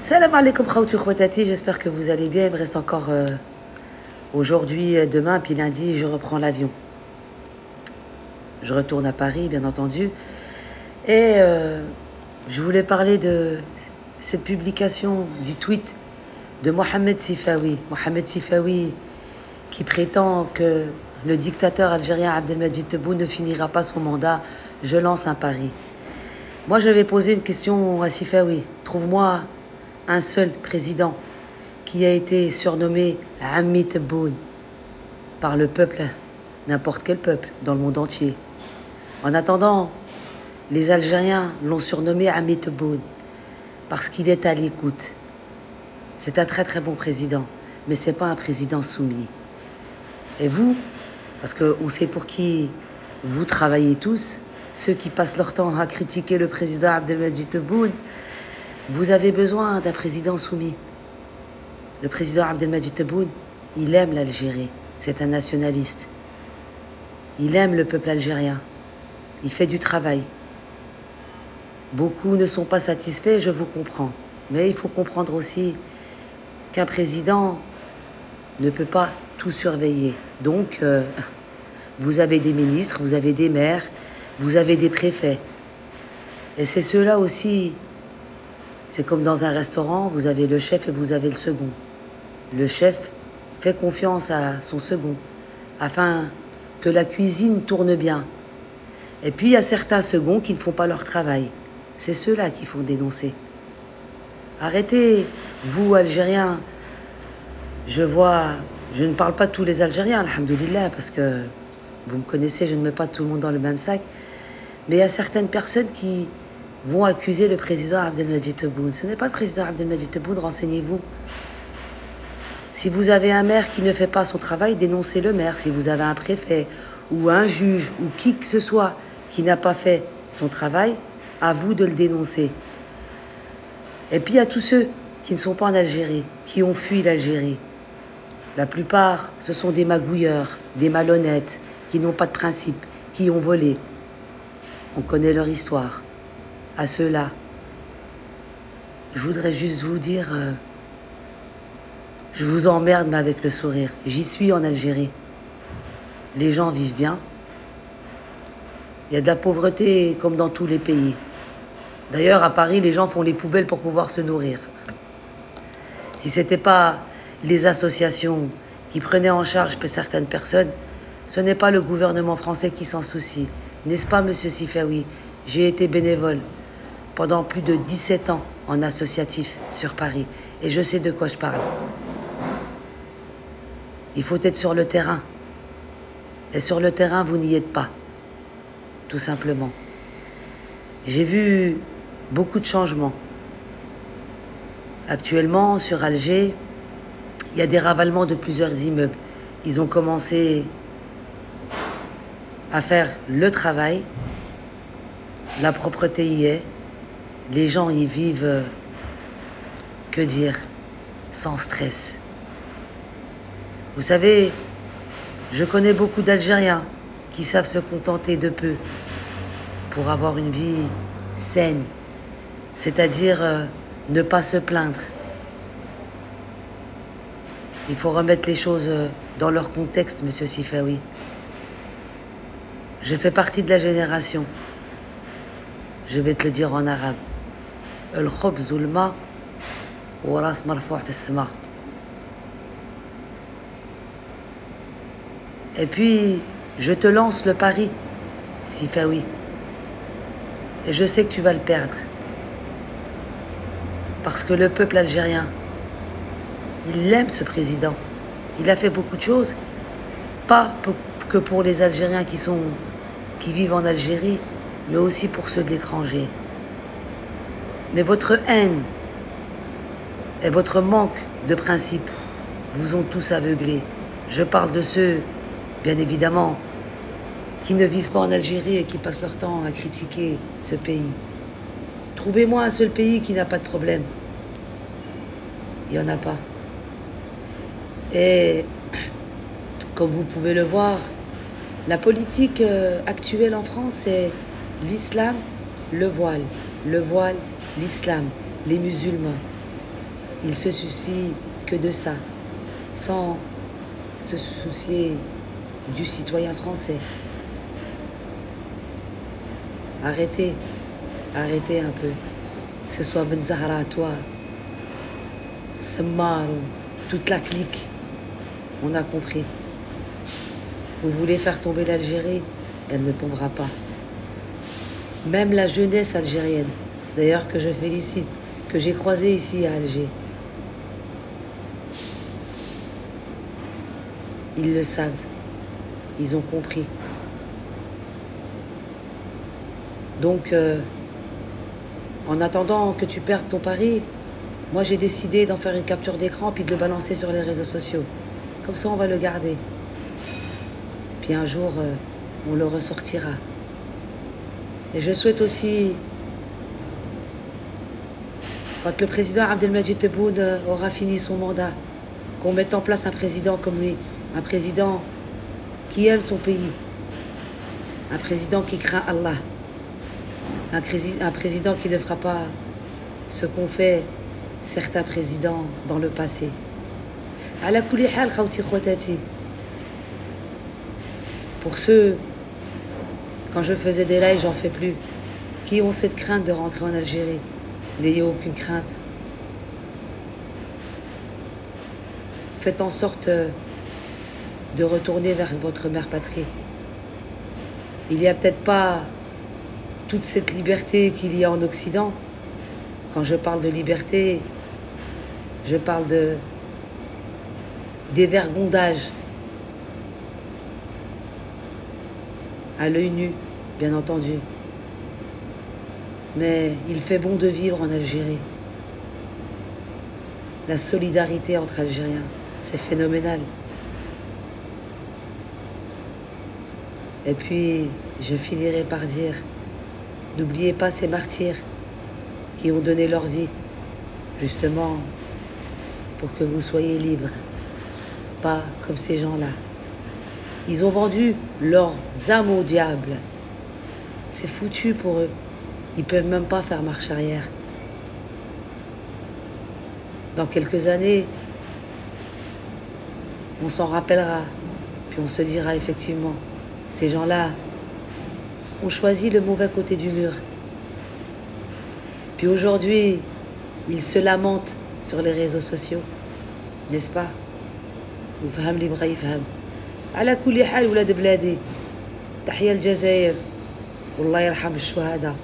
Salam alaikum khawti khwatati, j'espère que vous allez bien. Il me reste encore aujourd'hui, demain, puis lundi, je reprends l'avion. Je retourne à Paris, bien entendu. Et je voulais parler de cette publication, du tweet de Mohamed Sifawi. Mohamed Sifawi qui prétend que le dictateur algérien Abdelmadjid Tebboune ne finira pas son mandat. Je lance un pari. Moi, je vais poser une question à Sifawi. Trouve-moi un seul président qui a été surnommé Ammi Tebboune par le peuple, n'importe quel peuple, dans le monde entier. En attendant, les Algériens l'ont surnommé Ammi Tebboune parce qu'il est à l'écoute. C'est un très très bon président, mais ce n'est pas un président soumis. Et vous, parce qu'on sait pour qui vous travaillez tous, ceux qui passent leur temps à critiquer le président Abdelmadjid Tebboune, vous avez besoin d'un président soumis. Le président Abdelmadjid Tebboune, il aime l'Algérie. C'est un nationaliste. Il aime le peuple algérien. Il fait du travail. Beaucoup ne sont pas satisfaits, je vous comprends. Mais il faut comprendre aussi qu'un président ne peut pas tout surveiller. Donc, vous avez des ministres, vous avez des maires, vous avez des préfets. Et c'est ceux-là aussi. C'est comme dans un restaurant, vous avez le chef et vous avez le second. Le chef fait confiance à son second afin que la cuisine tourne bien. Et puis il y a certains seconds qui ne font pas leur travail. C'est ceux-là qu'il faut dénoncer. Arrêtez, vous Algériens. Je ne parle pas de tous les Algériens, alhamdoulilah, parce que vous me connaissez, je ne mets pas tout le monde dans le même sac. Mais il y a certaines personnes qui vont accuser le président Abdelmadjid Tebboune. Ce n'est pas le président Abdelmadjid Tebboune, renseignez-vous. Si vous avez un maire qui ne fait pas son travail, dénoncez le maire. Si vous avez un préfet ou un juge ou qui que ce soit qui n'a pas fait son travail, à vous de le dénoncer. Et puis il y a tous ceux qui ne sont pas en Algérie, qui ont fui l'Algérie. La plupart, ce sont des magouilleurs, des malhonnêtes, qui n'ont pas de principe, qui ont volé. On connaît leur histoire. À ceux-là, je voudrais juste vous dire, je vous emmerde mais avec le sourire. J'y suis en Algérie. Les gens vivent bien. Il y a de la pauvreté comme dans tous les pays. D'ailleurs, à Paris, les gens font les poubelles pour pouvoir se nourrir. Si ce n'était pas les associations qui prenaient en charge certaines personnes, ce n'est pas le gouvernement français qui s'en soucie. N'est-ce pas, monsieur Sifawi? J'ai été bénévole pendant plus de 17 ans en associatif sur Paris. Et je sais de quoi je parle. Il faut être sur le terrain. Et sur le terrain, vous n'y êtes pas. Tout simplement. J'ai vu beaucoup de changements. Actuellement, sur Alger, il y a des ravalements de plusieurs immeubles. Ils ont commencé à faire le travail. La propreté y est. Les gens y vivent, que dire, sans stress. Vous savez, je connais beaucoup d'Algériens qui savent se contenter de peu pour avoir une vie saine, c'est-à-dire ne pas se plaindre. Il faut remettre les choses dans leur contexte, monsieur Sifawi. Je fais partie de la génération. Je vais te le dire en arabe. الخبز والماء وراس مرفوع في السماء. Et puis, je te lance le pari, Sifawi. Et je sais que tu vas le perdre. Parce que le peuple algérien, il aime ce président. Il a fait beaucoup de choses. Pas que pour les Algériens qui vivent en Algérie, mais aussi pour ceux de l'étranger. Mais votre haine et votre manque de principe vous ont tous aveuglés. Je parle de ceux, bien évidemment, qui ne vivent pas en Algérie et qui passent leur temps à critiquer ce pays. Trouvez-moi un seul pays qui n'a pas de problème. Il n'y en a pas. Et comme vous pouvez le voir, la politique actuelle en France, c'est l'islam, le voile, l'islam, les musulmans. Ils se soucient que de ça, sans se soucier du citoyen français. Arrêtez, arrêtez un peu. Que ce soit Ben Zahra, toi, Sammar, toute la clique, on a compris. Vous voulez faire tomber l'Algérie, elle ne tombera pas. Même la jeunesse algérienne, d'ailleurs que je félicite, que j'ai croisée ici à Alger. Ils le savent, ils ont compris. Donc, en attendant que tu perdes ton pari, moi j'ai décidé d'en faire une capture d'écran puis de le balancer sur les réseaux sociaux. Comme ça on va le garder. Puis un jour, on le ressortira. Et je souhaite aussi, quand le président Abdelmadjid Tebboune aura fini son mandat, qu'on mette en place un président comme lui, un président qui aime son pays, un président qui craint Allah, un président qui ne fera pas ce qu'ont fait certains présidents dans le passé. Ala kulli hal khawti khwatati. Pour ceux, quand je faisais des lives, j'en fais plus, qui ont cette crainte de rentrer en Algérie, n'ayez aucune crainte. Faites en sorte de retourner vers votre mère patrie. Il n'y a peut-être pas toute cette liberté qu'il y a en Occident. Quand je parle de liberté, je parle de dévergondage à l'œil nu, bien entendu. Mais il fait bon de vivre en Algérie. La solidarité entre Algériens, c'est phénoménal. Et puis, je finirai par dire, n'oubliez pas ces martyrs qui ont donné leur vie, justement, pour que vous soyez libres. Pas comme ces gens-là. Ils ont vendu leurs âmes au diable. C'est foutu pour eux. Ils ne peuvent même pas faire marche arrière. Dans quelques années, on s'en rappellera. Puis on se dira effectivement, ces gens-là ont choisi le mauvais côté du mur. Puis aujourd'hui, ils se lamentent sur les réseaux sociaux. N'est-ce pas? وفهم اللي بغى يفهم. على كل حال ولاد بلادي، تحية الجزائر والله يرحم الشهداء.